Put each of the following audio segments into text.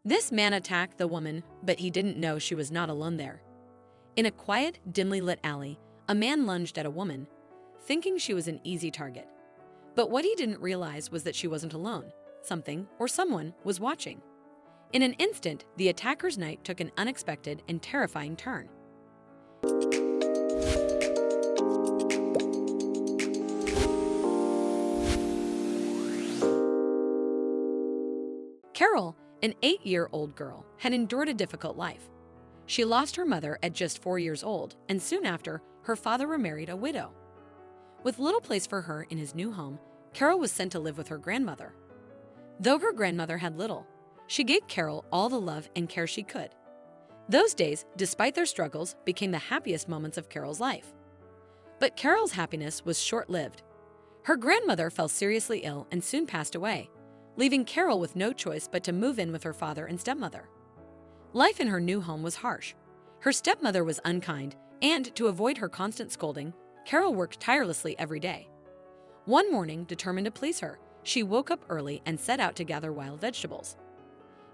This man attacked the woman, but he didn't know she was not alone there. In a quiet, dimly lit alley, a man lunged at a woman, thinking she was an easy target. But what he didn't realize was that she wasn't alone. Something or someone was watching. In an instant, the attacker's night took an unexpected and terrifying turn. Carol, an 8-year-old girl, had endured a difficult life. She lost her mother at just 4 years old, and soon after, her father remarried a widow. With little place for her in his new home, Carol was sent to live with her grandmother. Though her grandmother had little, she gave Carol all the love and care she could. Those days, despite their struggles, became the happiest moments of Carol's life. But Carol's happiness was short-lived. Her grandmother fell seriously ill and soon passed away, leaving Carol with no choice but to move in with her father and stepmother. Life in her new home was harsh. Her stepmother was unkind, and to avoid her constant scolding, Carol worked tirelessly every day. One morning, determined to please her, she woke up early and set out to gather wild vegetables.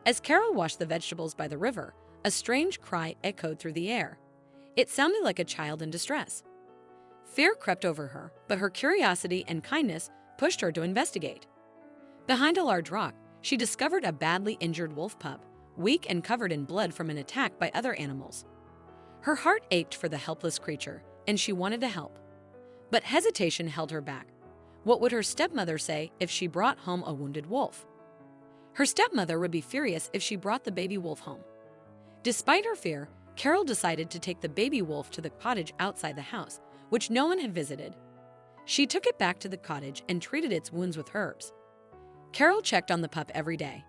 As Carol washed the vegetables by the river, a strange cry echoed through the air. It sounded like a child in distress. Fear crept over her, but her curiosity and kindness pushed her to investigate. Behind a large rock, she discovered a badly injured wolf pup, weak and covered in blood from an attack by other animals. Her heart ached for the helpless creature, and she wanted to help. But hesitation held her back. What would her stepmother say if she brought home a wounded wolf? Her stepmother would be furious if she brought the baby wolf home. Despite her fear, Carol decided to take the baby wolf to the cottage outside the house, which no one had visited. She took it back to the cottage and treated its wounds with herbs. Carol checked on the pup every day.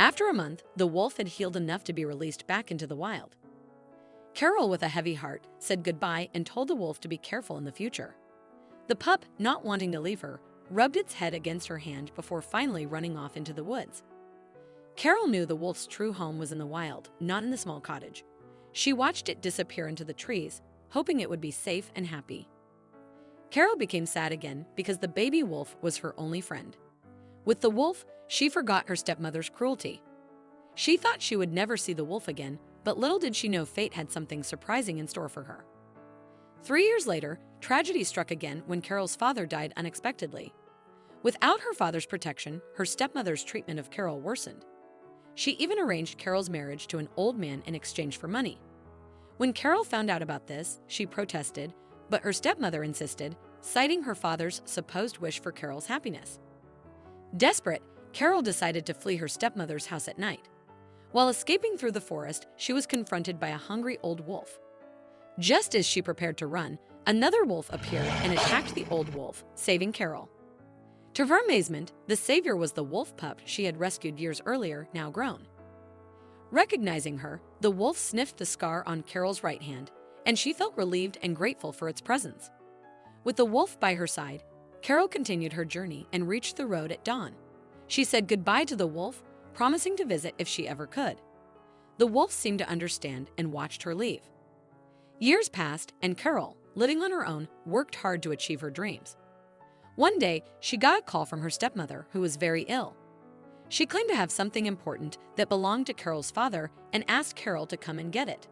After a month, the wolf had healed enough to be released back into the wild. Carol, with a heavy heart, said goodbye and told the wolf to be careful in the future. The pup, not wanting to leave her, rubbed its head against her hand before finally running off into the woods. Carol knew the wolf's true home was in the wild, not in the small cottage. She watched it disappear into the trees, hoping it would be safe and happy. Carol became sad again because the baby wolf was her only friend. With the wolf, she forgot her stepmother's cruelty. She thought she would never see the wolf again, but little did she know fate had something surprising in store for her. 3 years later, tragedy struck again when Carol's father died unexpectedly. Without her father's protection, her stepmother's treatment of Carol worsened. She even arranged Carol's marriage to an old man in exchange for money. When Carol found out about this, she protested, but her stepmother insisted, citing her father's supposed wish for Carol's happiness. Desperate, Carol decided to flee her stepmother's house at night. While escaping through the forest, she was confronted by a hungry old wolf. Just as she prepared to run, another wolf appeared and attacked the old wolf, saving Carol. To her amazement, the savior was the wolf pup she had rescued years earlier, now grown. Recognizing her, the wolf sniffed the scar on Carol's right hand, and she felt relieved and grateful for its presence. With the wolf by her side, Carol continued her journey and reached the road at dawn. She said goodbye to the wolf, promising to visit if she ever could. The wolf seemed to understand and watched her leave. Years passed, and Carol, living on her own, worked hard to achieve her dreams. One day, she got a call from her stepmother, who was very ill. She claimed to have something important that belonged to Carol's father and asked Carol to come and get it.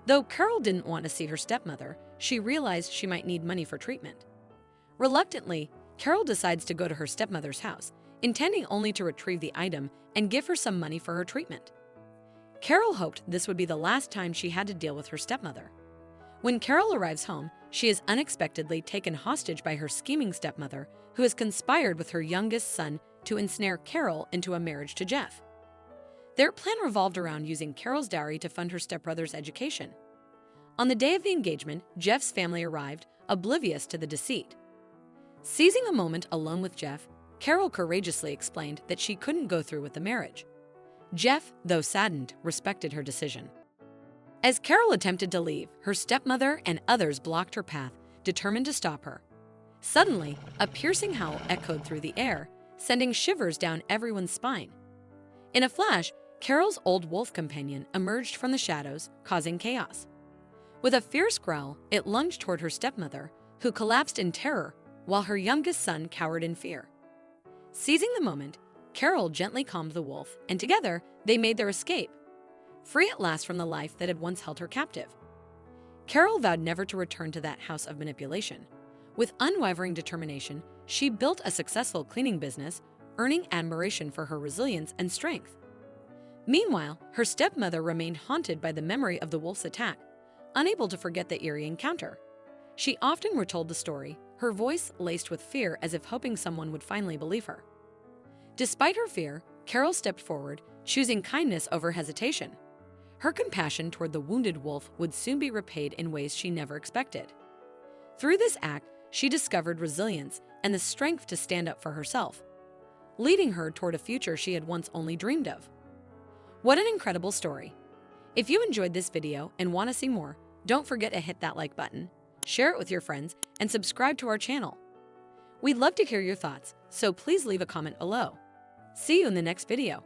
Though Carol didn't want to see her stepmother, she realized she might need money for treatment. Reluctantly, Carol decides to go to her stepmother's house, intending only to retrieve the item and give her some money for her treatment. Carol hoped this would be the last time she had to deal with her stepmother. When Carol arrives home, she is unexpectedly taken hostage by her scheming stepmother, who has conspired with her youngest son to ensnare Carol into a marriage to Jeff. Their plan revolved around using Carol's dowry to fund her stepbrother's education. On the day of the engagement, Jeff's family arrived, oblivious to the deceit. Seizing a moment alone with Jeff, Carol courageously explained that she couldn't go through with the marriage. Jeff, though saddened, respected her decision. As Carol attempted to leave, her stepmother and others blocked her path, determined to stop her. Suddenly, a piercing howl echoed through the air, sending shivers down everyone's spine. In a flash, Carol's old wolf companion emerged from the shadows, causing chaos. With a fierce growl, it lunged toward her stepmother, who collapsed in terror, while her youngest son cowered in fear. Seizing the moment, Carol gently calmed the wolf, and together they made their escape, free at last from the life that had once held her captive. Carol vowed never to return to that house of manipulation. With unwavering determination, she built a successful cleaning business, earning admiration for her resilience and strength. Meanwhile, her stepmother remained haunted by the memory of the wolf's attack, unable to forget the eerie encounter. She often retold the story, her voice laced with fear as if hoping someone would finally believe her. Despite her fear, Carol stepped forward, choosing kindness over hesitation. Her compassion toward the wounded wolf would soon be repaid in ways she never expected. Through this act, she discovered resilience and the strength to stand up for herself, leading her toward a future she had once only dreamed of. What an incredible story! If you enjoyed this video and want to see more, don't forget to hit that like button, share it with your friends, and subscribe to our channel. We'd love to hear your thoughts, so please leave a comment below. See you in the next video.